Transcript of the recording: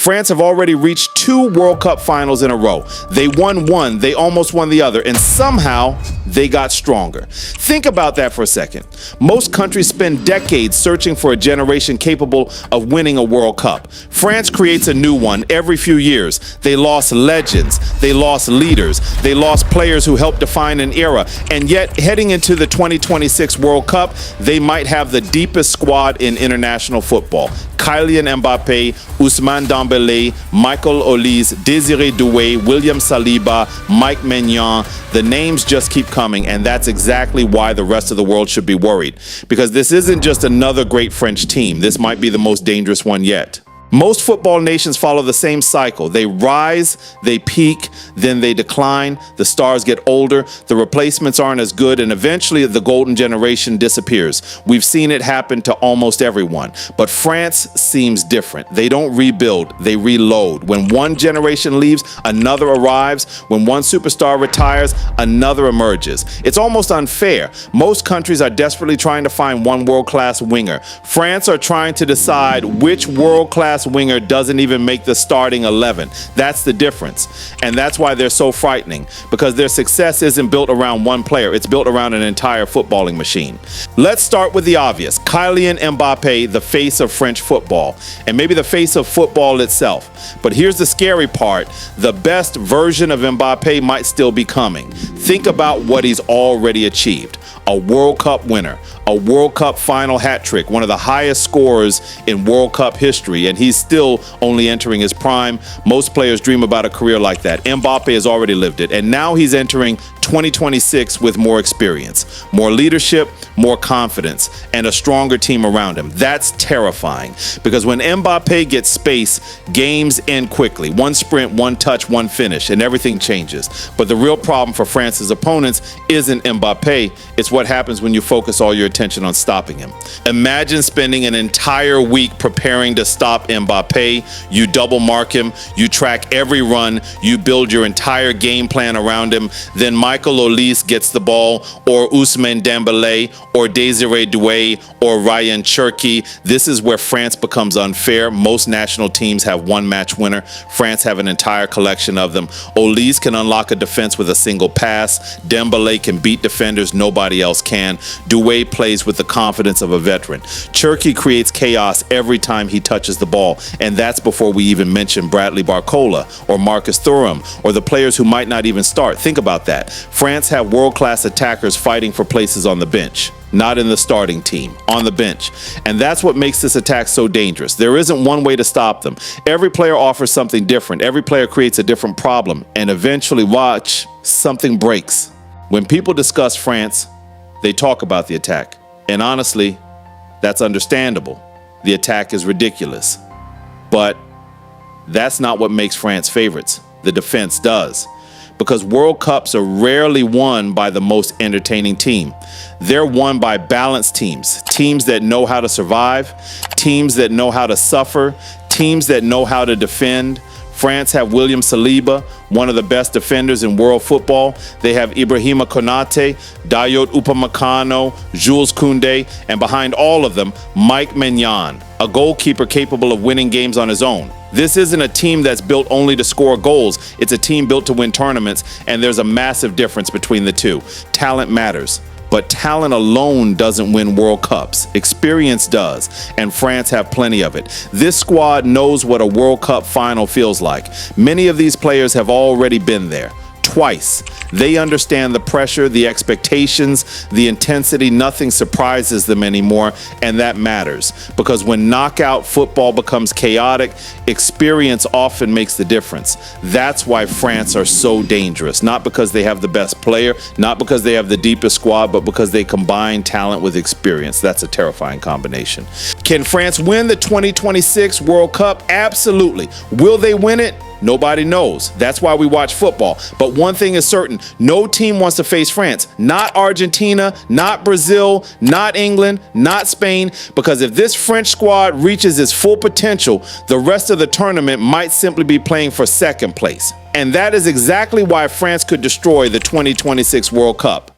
France have already reached 2 World Cup finals in a row. They won one, they almost won the other, and somehow they got stronger. Think about that for a second. Most countries spend decades searching for a generation capable of winning a World Cup. France creates a new one every few years. They lost legends, they lost leaders, they lost players who helped define an era, and yet heading into the 2026 World Cup, they might have the deepest squad in international football. Kylian Mbappé, Ousmane Dembélé, Michael Olise, Désiré Doué, William Saliba, Mike Maignan. The names just keep coming, and that's exactly why the rest of the world should be worried. Because this isn't just another great French team. This might be the most dangerous one yet. Most football nations follow the same cycle. They rise, they peak, then they decline. The stars get older, the replacements aren't as good, and eventually the golden generation disappears. We've seen it happen to almost everyone. But France seems different. They don't rebuild, they reload. When one generation leaves, another arrives. When one superstar retires, another emerges. It's almost unfair. Most countries are desperately trying to find one world-class winger. France are trying to decide which world-class winger doesn't even make the starting 11. That's the difference. And that's why they're so frightening, because their success isn't built around one player. It's built around an entire footballing machine. Let's start with the obvious. Kylian Mbappé, the face of French football, and maybe the face of football itself. But here's the scary part. The best version of Mbappé might still be coming. Think about what he's already achieved. A World Cup winner, a World Cup final hat trick, one of the highest scorers in World Cup history, and he's still only entering his prime. Most players dream about a career like that. Mbappé has already lived it, and now he's entering 2026 with more experience, more leadership, more confidence, and a stronger team around him. That's terrifying, because when Mbappé gets space, games end quickly. One sprint, one touch, one finish, and everything changes. But the real problem for France's opponents isn't Mbappé, it's what happens when you focus all your attention on stopping him. Imagine spending an entire week preparing to stop Mbappé. You double mark him, you track every run, you build your entire game plan around him, then Michael Olise gets the ball, or Ousmane Dembélé, or Désiré Doué, or Rayan Cherki. This is where France becomes unfair. Most national teams have one match winner. France have an entire collection of them. Olise can unlock a defense with a single pass. Dembélé can beat defenders nobody else can. Doué plays with the confidence of a veteran. Cherki creates chaos every time he touches the ball, and that's before we even mention Bradley Barcola or Marcus Thuram or the players who might not even start. Think about that. France have world-class attackers fighting for places on the bench, not in the starting team, on the bench. And that's what makes this attack so dangerous. There isn't one way to stop them. Every player offers something different. Every player creates a different problem, and eventually, watch, something breaks. When people discuss France, they talk about the attack. And honestly, that's understandable. The attack is ridiculous. But that's not what makes France favorites. The defense does. Because World Cups are rarely won by the most entertaining team. They're won by balanced teams. Teams that know how to survive, teams that know how to suffer, teams that know how to defend. France have William Saliba, one of the best defenders in world football. They have Ibrahima Konaté, Dayot Upamecano, Jules Koundé, and behind all of them, Mike Maignan, a goalkeeper capable of winning games on his own. This isn't a team that's built only to score goals. It's a team built to win tournaments, and there's a massive difference between the two. Talent matters. But talent alone doesn't win World Cups. Experience does, and France have plenty of it. This squad knows what a World Cup final feels like. Many of these players have already been there. Twice. They understand the pressure, the expectations, the intensity. Nothing surprises them anymore, and that matters. Because when knockout football becomes chaotic, experience often makes the difference. That's why France are so dangerous. Not because they have the best player, not because they have the deepest squad, but because they combine talent with experience. That's a terrifying combination. Can France win the 2026 World Cup? Absolutely. Will they win it? Nobody knows. That's why we watch football. But one thing is certain, no team wants to face France. Not Argentina, not Brazil, not England, not Spain, because if this French squad reaches its full potential, the rest of the tournament might simply be playing for second place. And that is exactly why France could destroy the 2026 World Cup.